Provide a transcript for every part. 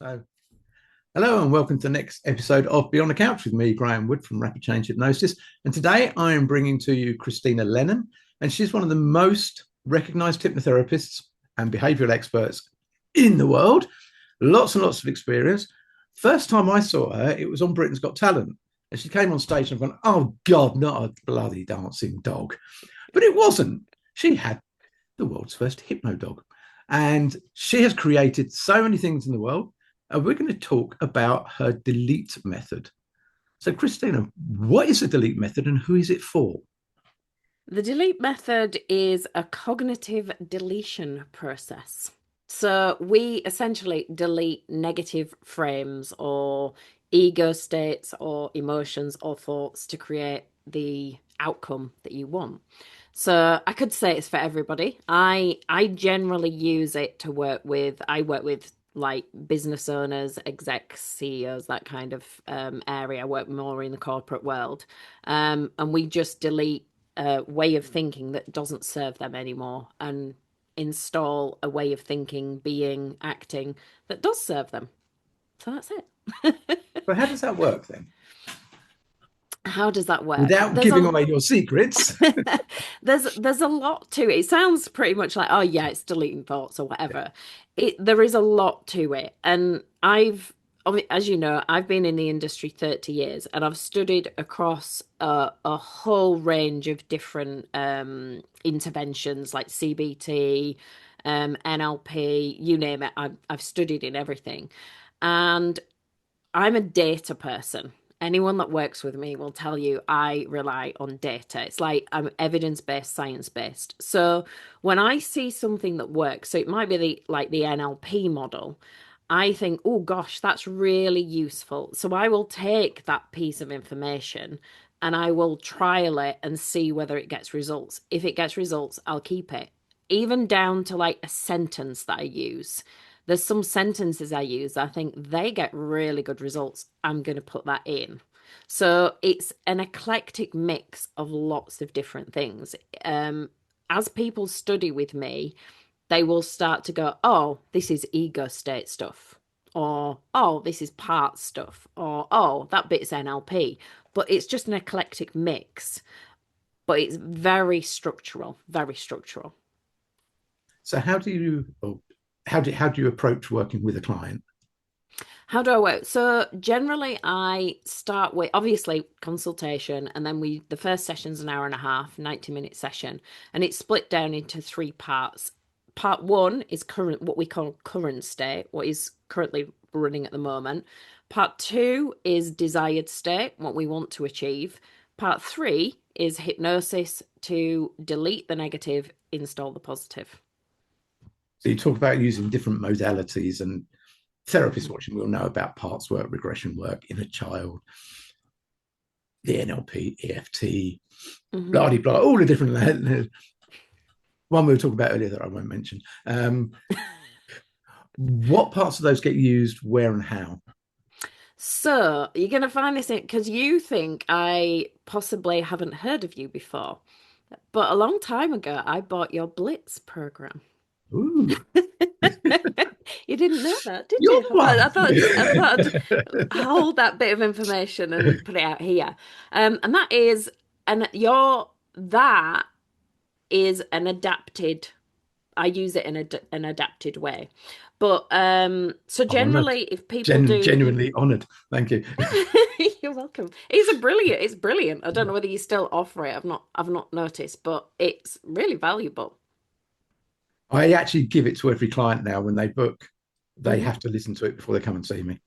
So, hello and welcome to the next episode of Beyond the Couch with me, Graham Wood from Rapid Change Hypnosis. And today I am bringing to you Krystyna Lennon, and she's one of the most recognized hypnotherapists and behavioral experts in the world. Lots and lots of experience. First time I saw her, it was on Britain's Got Talent. And she came on stage and I went, oh God, not a bloody dancing dog. But it wasn't. She had the world's first hypno dog. And she has created so many things in the world. And we're going to talk about her delete method. So, Krystyna, what is the delete method and who is it for? The delete method is a cognitive deletion process. So we essentially delete negative frames or ego states or emotions or thoughts to create the outcome that you want. So I could say it's for everybody. I generally use it to I work with like business owners, execs, CEOs, that kind of area. I work more in the corporate world. And we just delete a way of thinking that doesn't serve them anymore and install a way of thinking, being, acting that does serve them. So that's it. So, how does that work then? How does that work? Without giving away your secrets. There's a lot to it. It sounds pretty much like, oh yeah, it's deleting thoughts or whatever. There is a lot to it. And as you know, I've been in the industry 30 years and I've studied across a whole range of different interventions like CBT, NLP, you name it. I've studied in everything. And I'm a data person. Anyone that works with me will tell you I rely on data. It's like I'm evidence-based, science-based. So when I see something that works, so it might be like the NLP model, I think, oh gosh, that's really useful. So I will take that piece of information and I will trial it and see whether it gets results. If it gets results, I'll keep it. Even down to like a sentence that I use. There's some sentences I use, I think they get really good results. I'm going to put that in. So it's an eclectic mix of lots of different things. As people study with me, they will start to go, oh, this is ego state stuff, or oh, this is part stuff, or oh, that bit's NLP. But it's just an eclectic mix, but it's very structural, very structural. So, how do you approach working with a client? How do I work? So generally I start with obviously consultation and then the first session's an hour and a half, 90-minute session, and it's split down into three parts. Part one is current, what we call current state, what is currently running at the moment. Part two is desired state, what we want to achieve. Part three is hypnosis to delete the negative, install the positive. So, you talk about using different modalities, and therapists watching will know about parts work, regression work, inner child, the NLP, EFT, Mhm. blah, blah, blah, all the different one we were talking about earlier that I won't mention. What parts of those get used where and how? So you're going to find this in because you think I possibly haven't heard of you before. But a long time ago, I bought your Blitz program. Ooh, You didn't know that, did you're you? one. I thought I'd hold that bit of information and put it out here. And that is, and that is an adapted. I use it in an adapted way. But so Honoured, generally, if people do, genuinely honoured. Thank you. you're welcome. It's brilliant. I don't know whether you still offer it. I've not noticed, but it's really valuable. I actually give it to every client now when they book. They Mhm. have to listen to it before they come and see me.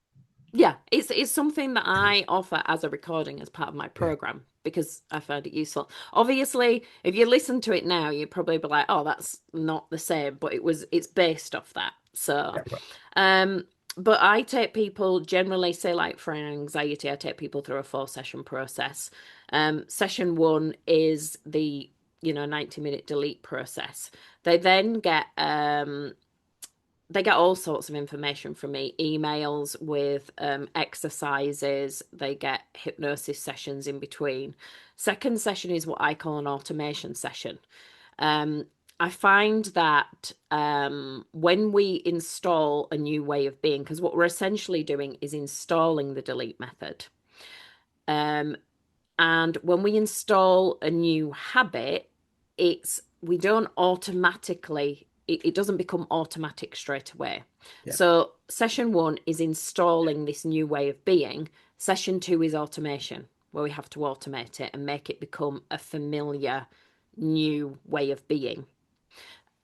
Yeah, it's something that I offer as a recording as part of my Yeah, program because I found it useful. Obviously, if you listen to it now, you'd probably be like, "Oh, that's not the same," but it's based off that. So, yeah, right. um, but I take people generally, say like for anxiety, I take people through a 4 session process. Session one is the 90-minute delete process. They then get all sorts of information from me, emails with exercises. They get hypnosis sessions in between. Second session is what I call an automation session. Um, I find that when we install a new way of being, because what we're essentially doing is installing the delete method. Um, and when we install a new habit, we don't automatically, it doesn't become automatic straight away. Yeah. So session one is installing this new way of being. Session two is automation, where we have to automate it and make it become a familiar new way of being.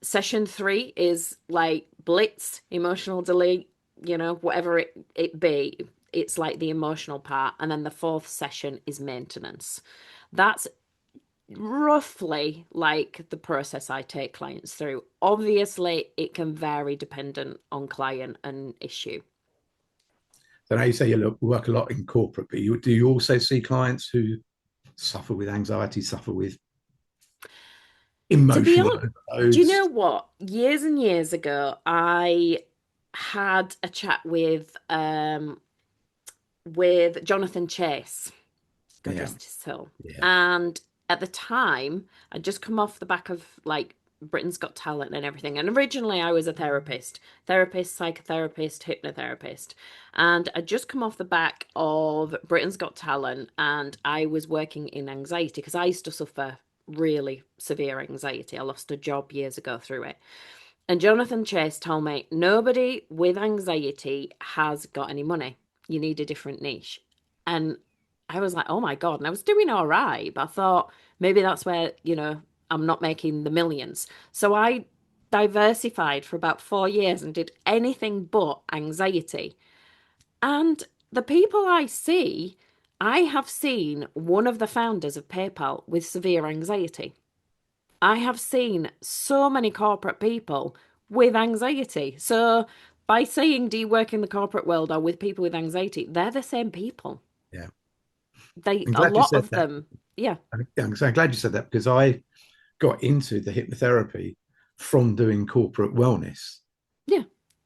Session three is like Blitz, emotional delete, whatever it be. It's like the emotional part. And then the fourth session is maintenance. That's roughly like the process I take clients through. Obviously, it can vary dependent on client and issue. So now you say you work a lot in corporate, but do you also see clients who suffer with anxiety, suffer with To be emotional honest, do you know overloads? what? Years and years ago, I had a chat with Jonathan Chase. God Yeah, rest his soul. yeah, And at the time, I'd just come off the back of like Britain's Got Talent and everything. And originally, I was a therapist, psychotherapist, hypnotherapist. And I'd just come off the back of Britain's Got Talent, and I was working in anxiety because I used to suffer really severe anxiety. I lost a job years ago through it. And Jonathan Chase told me nobody with anxiety has got any money. You need a different niche. And I was like, oh my God. And I was doing all right. But I thought maybe that's where, I'm not making the millions. So I diversified for about 4 years and did anything but anxiety. And the people I see, I have seen one of the founders of PayPal with severe anxiety. I have seen so many corporate people with anxiety. So by saying, do you work in the corporate world or with people with anxiety? They're the same people. yeah. I'm A glad you lot said of that. them, yeah, I'm glad you said that because I got into the hypnotherapy from doing corporate wellness, yeah,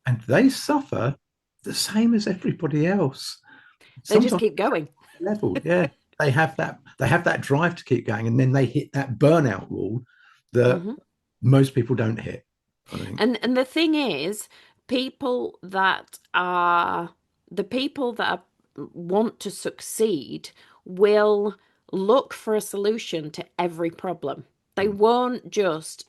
and they suffer the same as everybody else. they just Sometimes keep going. level, yeah. They have that drive to keep going, and then they hit that burnout wall that Hmm. most people don't hit, I think. And the thing is, people that are the people that want to succeed will look for a solution to every problem. They Mm. won't just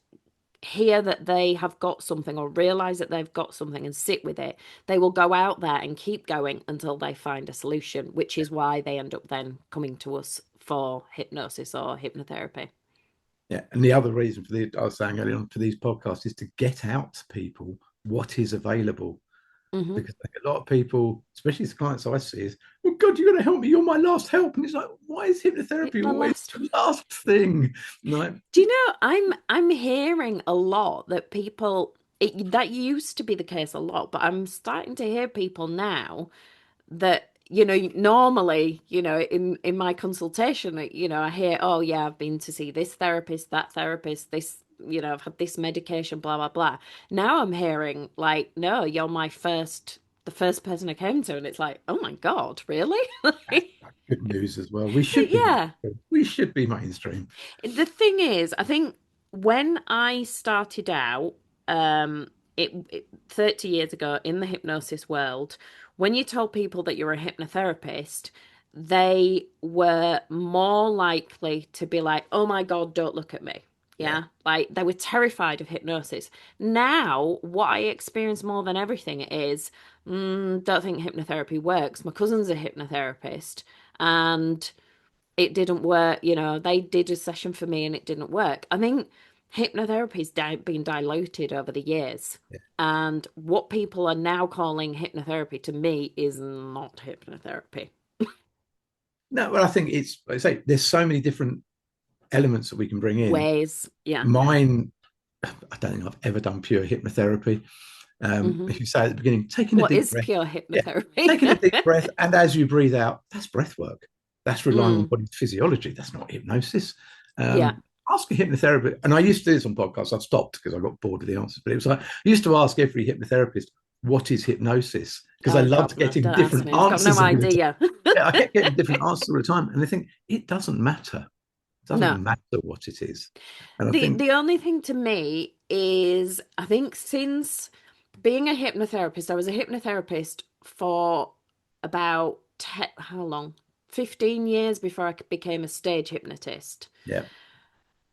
hear that they have got something or realize that they've got something and sit with it. They will go out there and keep going until they find a solution, which is why they end up then coming to us for hypnosis or hypnotherapy. Yeah, and the other reason for I was saying earlier on for these podcasts is to get out to people what is available, Hmm. because I think a lot of people, especially the clients I see, is, "Oh God, you're going to help me. You're my last help." And it's like, why is hypnotherapy The always last, the last thing? Like, do you know, I'm hearing a lot that that used to be the case a lot, but I'm starting to hear people now that normally in my consultation I hear, oh yeah, I've been to see this therapist, that therapist, this, I've had this medication, blah blah blah. Now I'm hearing like, no, you're the first person I came to, and it's like, oh my God, really? that's good news as well. We should be Yeah. mainstream. We should be mainstream. The thing is, I think when I started out, it 30 years ago in the hypnosis world, when you told people that you're a hypnotherapist, they were more likely to be like, oh my God, don't look at me. Yeah. Yeah. Like they were terrified of hypnosis. Now, what I experience more than everything is, don't think hypnotherapy works. My cousin's a hypnotherapist, and it didn't work. They did a session for me and it didn't work. I think hypnotherapy's been diluted over the years. Yeah. And what people are now calling hypnotherapy to me is not hypnotherapy. No, well, I think it's, like I say, there's so many different elements that we can bring in. Ways. Yeah. Mine, I don't think I've ever done pure hypnotherapy. Hmm. If you say at the beginning, taking a What deep is breath, pure yeah, hypnotherapy? taking a deep breath, and as you breathe out, that's breath work. That's relying on Mm, body physiology. That's not hypnosis. yeah. Ask a hypnotherapist, and I used to do this on podcasts. I've stopped because I got bored of the answers. But it was like I used to ask every hypnotherapist, "What is hypnosis?" Because I Oh loved God, no, getting don't ask different me. I've got no answers all the time. idea. Yeah, I kept getting different answers all the time, and I think it doesn't matter. doesn't No. matter what it is. And I The think, the only thing to me is I think since being a hypnotherapist, I was a hypnotherapist for about how long? 15 years before I became a stage hypnotist. yeah,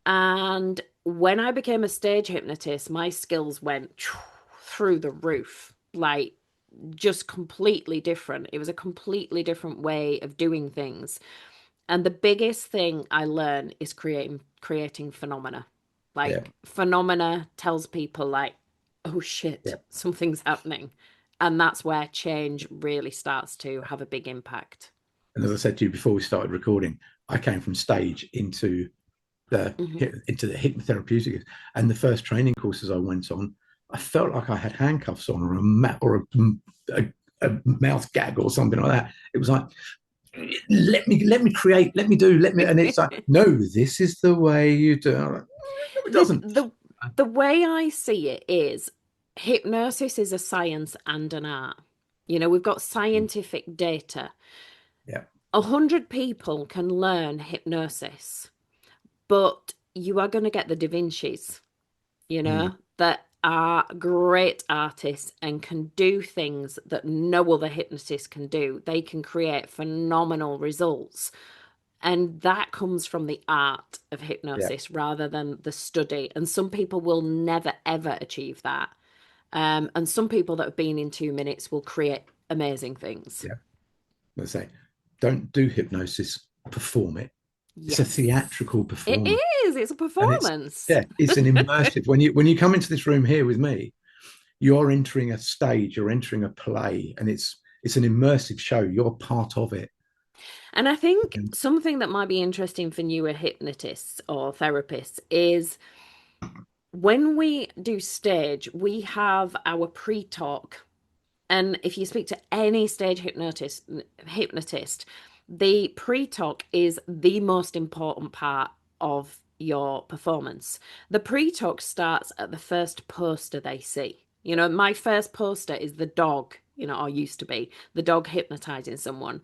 And when I became a stage hypnotist, my skills went through the roof, like just completely different. It was a completely different way of doing things. And the biggest thing I learned is creating phenomena. yeah, Like phenomena tells people like, oh yeah. shit, something's happening. And that's where change really starts to have a big impact. And as I said to you before we started recording, I came from stage the Hmm. into the hypnotherapeutic, and the first training courses I went on, I felt like I had handcuffs on, or a mouth gag or something like that. It was like, let me create, let me, and it's like, no, this is the way you do it. Like, no, it The doesn't. the the way I see it is hypnosis is a science and an art. You know, we've got scientific data. Yeah, 100 people can learn hypnosis, but you are going to get the Da Vinci's, you mm, know, that are great artists and can do things that no other hypnotist can do. They can create phenomenal results. And that comes from the art of yeah, hypnosis rather than the study. And some people will never, ever achieve that. And some people that have been in 2 minutes will create amazing things. yeah. Let's say, don't do hypnosis, perform it. It's a Yes, theatrical it performance, is. It's a and it's, performance. yeah, it's an immersive. When you come into this room here with me, you're entering a stage, you're entering a play, and it's an immersive show. You're part of it. And I think And something that might be interesting for newer hypnotists or therapists is when we do stage, we have our pre-talk. And if you speak to any stage hypnotist, the pre-talk is the most important part of your performance. The pre-talk starts at the first poster they see. You know, my first poster is the dog, you know, or used to be the dog hypnotizing someone.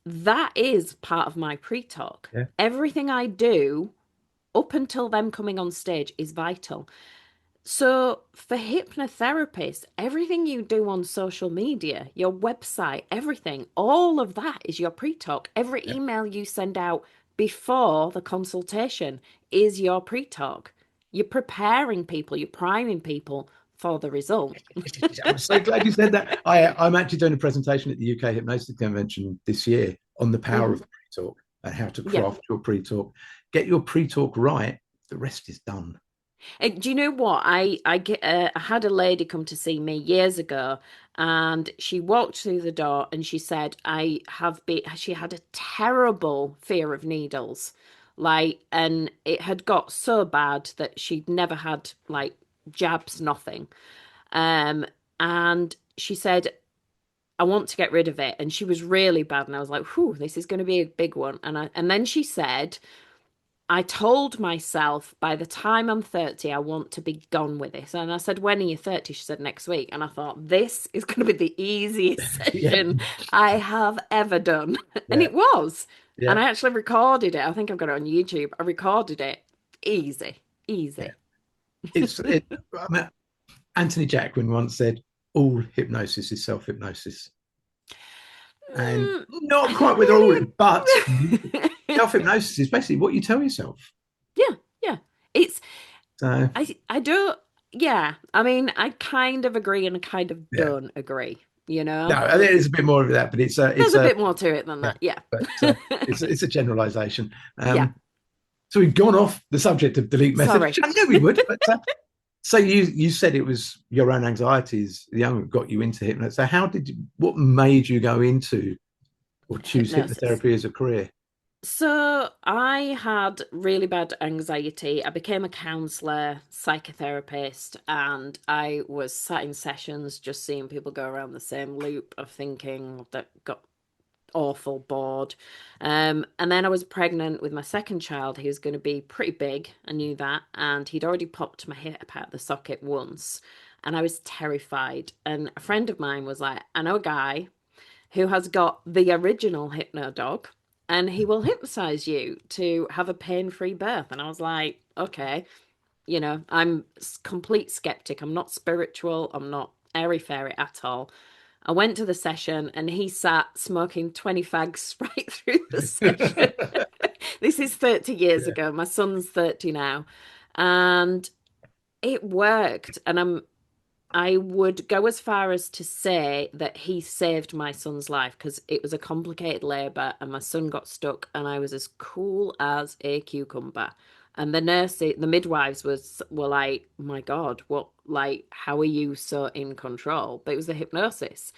That is part of my pre-talk. yeah, Everything I do up until them coming on stage is vital. So, for hypnotherapists, everything you do on social media, your website, everything, all of that is your pre talk. Every yeah. email you send out before the consultation is your pre talk. You're preparing people, you're priming people for the result. I'm so glad you said that. I'm actually doing a presentation at the UK Hypnosis Convention this year on the power Mhm. of pre-talk and how to Yeah. craft your pre-talk. Get your pre-talk right, the rest is done. Do you know what? I had a lady come to see me years ago, and she walked through the door and she said, "I have been." She had a terrible fear of needles, like, and it had got so bad that she'd never had like jabs, nothing. Um, and she said, "I want to get rid of it," and she was really bad, and I was like, "Whew, this is going to be a big one." And then she said. I told myself by the time I'm 30, I want to be gone with this. And I said, when are you 30? She said, next week. And I thought, this is going to be the easiest Yeah, session I have ever done. And yeah, it was. And yeah, I actually recorded it. I think I've got it on YouTube. I recorded it. Easy, yeah. easy. I mean, Anthony Jacquin once said, all hypnosis is self-hypnosis. And Mm, not I quite don't with all, really. but self-hypnosis is basically what you tell yourself. Yeah, yeah. It's, So I don't, yeah. I mean, I kind of agree and I kind of yeah. don't agree, you know? No, there's a bit more of that, but it's There's a a bit more to it than yeah, that. Yeah. but it's a generalization. Yeah. So we've gone off the subject of delete method, Sorry. which I knew we would. But so you said it was your own anxieties, the young, got you into hypnosis. So what made you go into or choose Hypnosis. hypnotherapy as a career? So I had really bad anxiety. I became a counselor, psychotherapist, and I was sat in sessions just seeing people go around the same loop of thinking that got awful bored. And then I was pregnant with my second child. He was going to be pretty big. I knew that. And he'd already popped my hip out the socket once. And I was terrified. And a friend of mine was like, I know a guy who has got the original Hypno dog and he will hypnotize you to have a pain-free birth. And I was like, okay, I'm complete skeptic. I'm not spiritual. I'm not airy-fairy at all. I went to the session and he sat smoking 20 fags right through the session. This is 30 years Yeah. ago. My son's 30 now. And it worked. And I would go as far as to say that he saved my son's life because it was a complicated labour and my son got stuck and I was as cool as a cucumber. And the midwives were like, "Oh my God, what, like, how are you so in control?" But it was the hypnosis.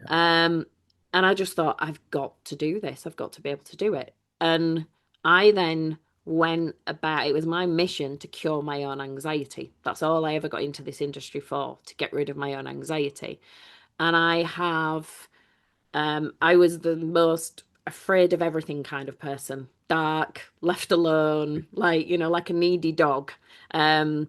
Yeah. Um, and I just thought, I've got to do this. I've got to be able to do it. And I then went about, it was my mission to cure my own anxiety. That's all I ever got into this industry for, to get rid of my own anxiety. And I was the most afraid of everything kind of person. Dark, left alone, like, like a needy dog. Um,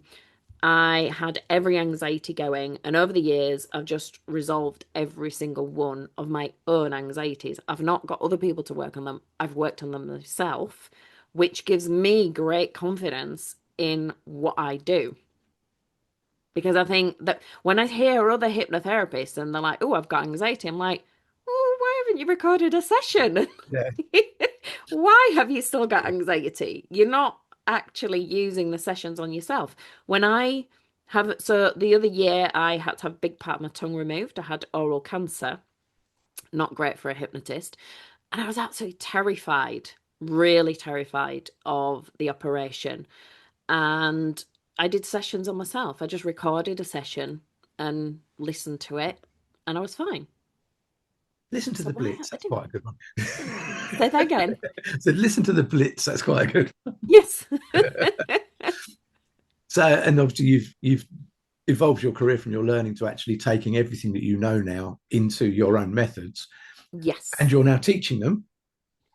I had every anxiety going, and over the years, I've just resolved every single one of my own anxieties. I've not got other people to work on them, I've worked on them myself, which gives me great confidence in what I do. Because I think that when I hear other hypnotherapists and they're like, "Oh, I've got anxiety," I'm like, "Oh, why haven't you recorded a session? Yeah. Why have you still got anxiety? You're not actually using the sessions on yourself." When I so the other year, I had to have a big part of my tongue removed. I had oral cancer, not great for a hypnotist. And I was absolutely terrified, really terrified of the operation. And I did sessions on myself. I just recorded a session and listened to it, and I was fine. Listen to So the why Blitz. I That's didn't quite a good one. say that again. So listen to the Blitz. That's quite a good. Yes. So, and obviously you've evolved your career from your learning to actually taking everything that you know now into your own methods, and Yes. you're now teaching them.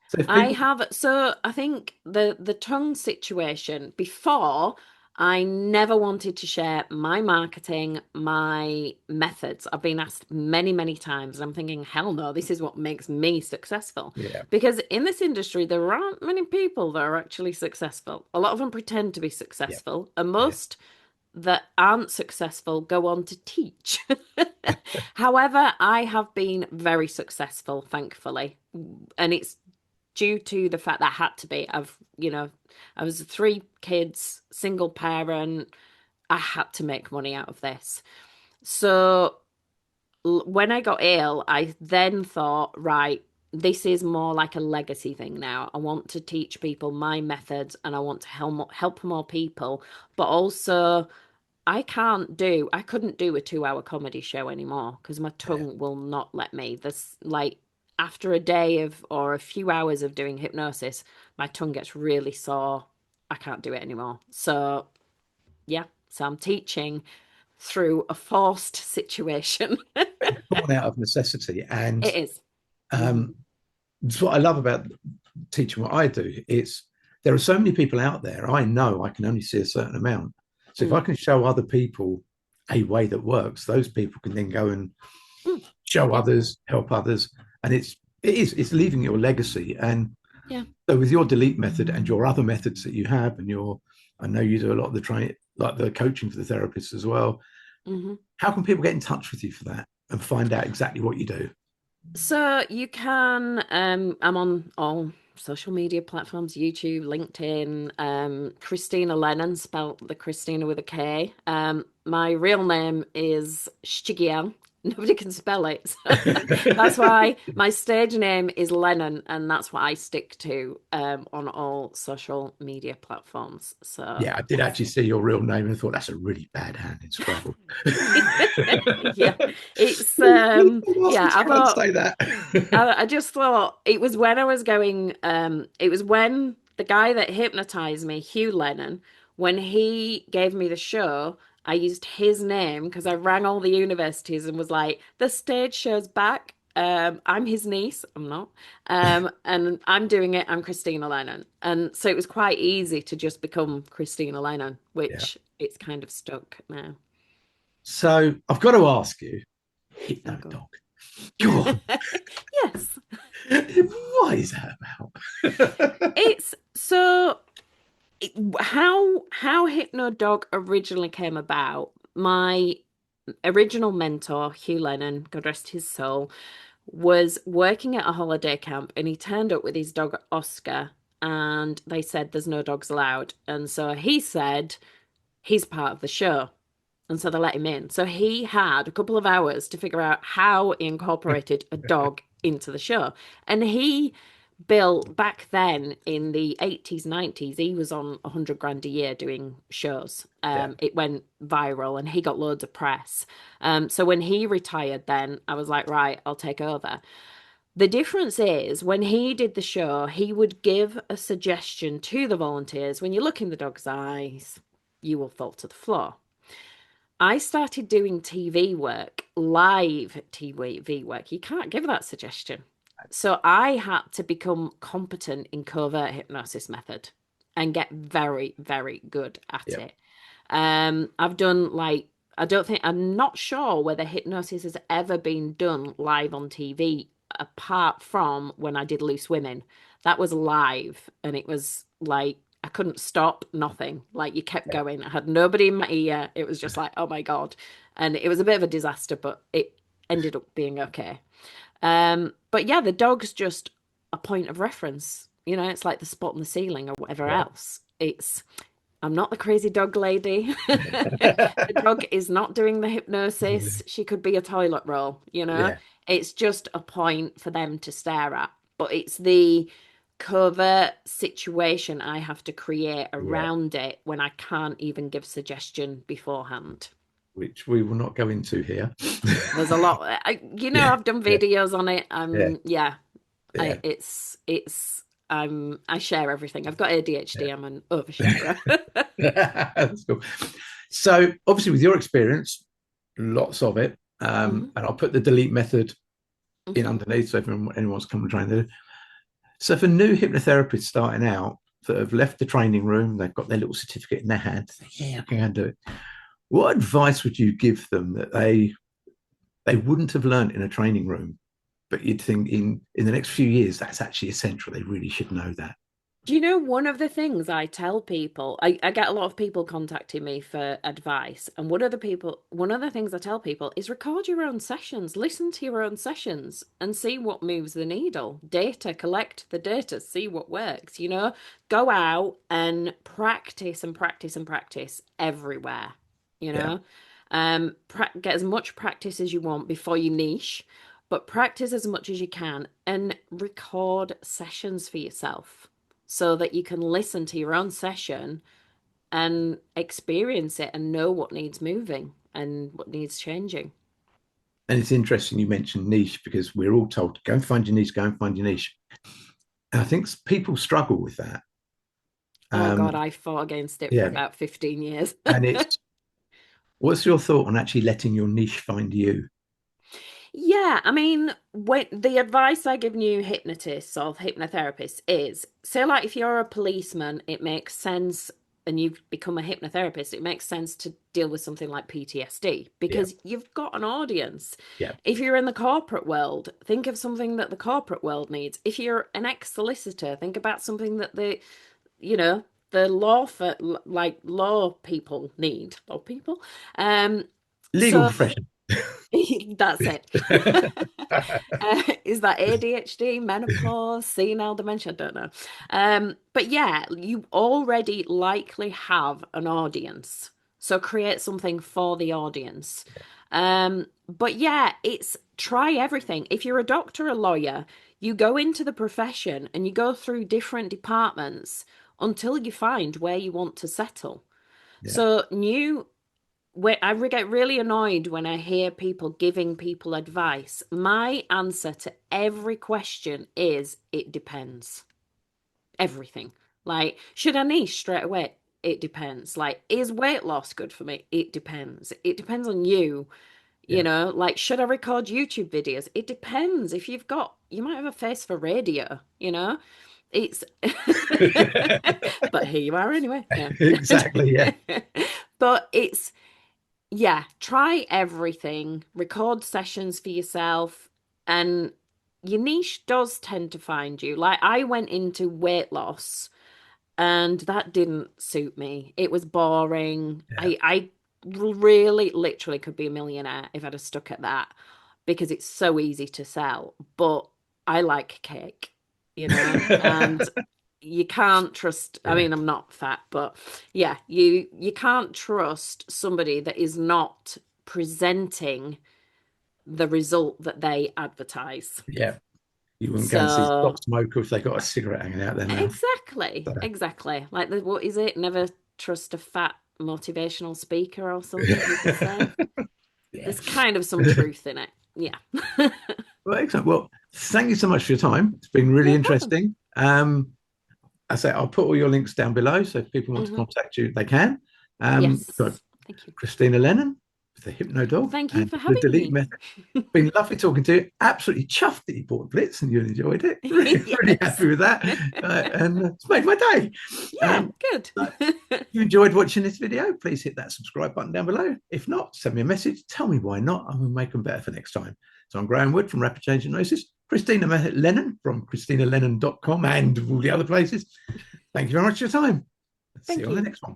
So if I people, have, so I think the tongue situation before, I never wanted to share my marketing, my methods. I've been asked many, many times, and I'm thinking, hell no, this is what makes me successful. yeah, Because in this industry, there aren't many people that are actually successful. A lot of them pretend to be yeah, successful, and yeah, most that aren't successful go on to teach. However, I have been very successful, thankfully. And it's due to the fact that I had to be. I was three kids, single parent. I had to make money out of this. So when I got ill, I then thought, right, this is more like a legacy thing now. I want to teach people my methods and I want to help more people, but also I couldn't do a 2 hour comedy show anymore because my yeah. tongue will not let me. This, like, after a day of or a few hours of doing hypnosis, my tongue gets really sore. I can't do it anymore. So, yeah, so I'm teaching through a forced situation. Born out of necessity, and It is. Mhm. um, it's what I love about teaching what I do. It's there are so many people out there. I know I can only see a certain amount. So if I Mm. can show other people a way that works, those people can then go and Mm. show Yeah, others, help others, and it's leaving your legacy. And yeah. so with your delete method and your other methods that you have, and your I know you do a lot of the training, like the coaching for the therapists as well. Hmm. How can people get in touch with you for that and find out exactly what you do? So you can, I'm on all social media platforms, YouTube, LinkedIn, Krystyna Lennon, spelled the Christina with a K. My real name is Shchigiel. Nobody can spell it. So that's why my stage name is Lennon, and that's what I stick to on all social media platforms. So Yeah, I did yes. actually see your real name and thought that's a really bad hand in Scrabble. Yeah, it's Ask me yeah, to I try and thought say that. I just thought it was when I was going, it was when the guy that hypnotized me, Hugh Lennon, when he gave me the show, I used his name because I rang all the universities and was like, the stage show's back. I'm his niece. I'm not. And I'm doing it. I'm Krystyna Lennon. And so it was quite easy to just become Krystyna Lennon, Yeah. which it's kind of stuck now. So I've got to ask you, Oh, Hypno God. Dog. Go on. Yes. What is that about? It's so how Hypno Dog originally came about. My original mentor, Hugh Lennon, God rest his soul, was working at a holiday camp and he turned up with his dog Oscar and they said there's no dogs allowed. And so he said he's part of the show. And so they let him in. So he had a couple of hours to figure out how he incorporated a dog into the show. And he built back then in the 80s, 90s, he was on 100 grand a year doing shows. Yeah. It went viral and he got loads of press. So when he retired, then I was like, right, I'll take over. The difference is when he did the show, he would give a suggestion to the volunteers. When you look in the dog's eyes, you will fall to the floor. I started doing TV work, live TV work. You can't give that suggestion. So I had to become competent in covert hypnosis method and get very, very good at Yeah. it. I've done like, I'm not sure whether hypnosis has ever been done live on TV apart from when I did Loose Women. That was live and it was like, I couldn't stop, nothing. Like you kept Yeah. going. I had nobody in my ear. It was just like, oh my God. And it was a bit of a disaster, but it ended up being okay. But yeah, the dog's just a point of reference. You know, it's like the spot on the ceiling or whatever Yeah. else. I'm not the crazy dog lady. The dog is not doing the hypnosis. She could be a toilet roll, you know? Yeah. It's just a point for them to stare at. But it's the covert situation I have to create Yeah. around it when I can't even give suggestion beforehand. Which we will not go into here. There's a lot. Yeah. I've done Yeah. videos on it. Yeah. Yeah, Yeah. I share everything. I've got ADHD. Yeah. I'm an oversharer. That's cool. So obviously with your experience, lots of it. Mhm, And I'll put the delete method in mhm. underneath so if anyone's come and trying to. So for new hypnotherapists starting out that have left the training room, they've got their little certificate in their hand. Yeah, I can do it. What advice would you give them that they wouldn't have learned in a training room, but you'd think in the next few years that's actually essential? They really should know that. Do you know one of the things I tell people? I get a lot of people contacting me for advice, and one of the things I tell people is record your own sessions, listen to your own sessions, and see what moves the needle. Data, collect the data, see what works. You know, go out and practice and practice and practice everywhere. You Yeah. know, get as much practice as you want before you niche, but practice as much as you can and record sessions for yourself so that you can listen to your own session and experience it and know what needs moving and what needs changing. And it's interesting you mentioned niche because we're all told go and find your niche, go and find your niche. And I think people struggle with that. Oh God, Um, I fought against it for yeah. about 15 years. And it's what's your thought on actually letting your niche find you? Yeah, I mean, when the advice I give new hypnotists or hypnotherapists is, say, like if you're a policeman, it makes sense, and you've become a hypnotherapist, it makes sense to deal with something like PTSD Yeah. because you've got an audience. Yeah. If you're in the corporate world, think of something that the corporate world needs. If you're an ex-solicitor, think about something that you know, the law for like law people need. Law people. Legal So profession. that's it. Is that ADHD, menopause, senile dementia? I don't know. But yeah, you already likely have an audience. So create something for the audience. But yeah, it's try everything. If you're a doctor, a lawyer, you go into the profession and you go through different departments until you find where you want to settle. Yeah. So I get really annoyed when I hear people giving people advice. My answer to every question is it depends. Everything. Like, should I niche straight away? It depends. Like, is weight loss good for me? It depends. It depends on you. You Yeah. know, like, should I record YouTube videos? It depends. If you might have a face for radio, you know? It's, but here you are anyway. Yeah. Exactly. Yeah. But yeah, try everything. Record sessions for yourself. And your niche does tend to find you. Like I went into weight loss and that didn't suit me. It was boring. Yeah. I really literally could be a millionaire if I'd have stuck at that because it's so easy to sell. But I like cake, and you can't trust, I Yeah. mean, I'm not fat, but yeah, you can't trust somebody that is not presenting the result that they advertise. Yeah. You wouldn't go and see So Stop Smoker if they got a cigarette hanging out their mouth. exactly, So, exactly. Like what is it? Never trust a fat motivational speaker or something people say. yeah. There's kind of some truth in it. Yeah. Well, excellent. Well, thank you so much for your time. It's been really No problem. interesting. I say I'll put all your links down below, so if people want to Hmm. contact you, they can. Got Yes. Thank you. Christina Lennon with the Hypno Dog Thank you and for the having Delete me. Method. Been lovely talking to you. Absolutely chuffed that you bought Blitz and you enjoyed it. Really, really Yes. happy with that. And it's made my day. Yeah, good. So if you enjoyed watching this video, please hit that subscribe button down below. If not, send me a message. Tell me why not, and we'll make them better for next time. So I'm Graham Wood from Rapid Change Hypnosis, Krystyna Lennon from KrystynaLennon.com and all the other places. Thank you very much for your time. See Thank you on the you. next one.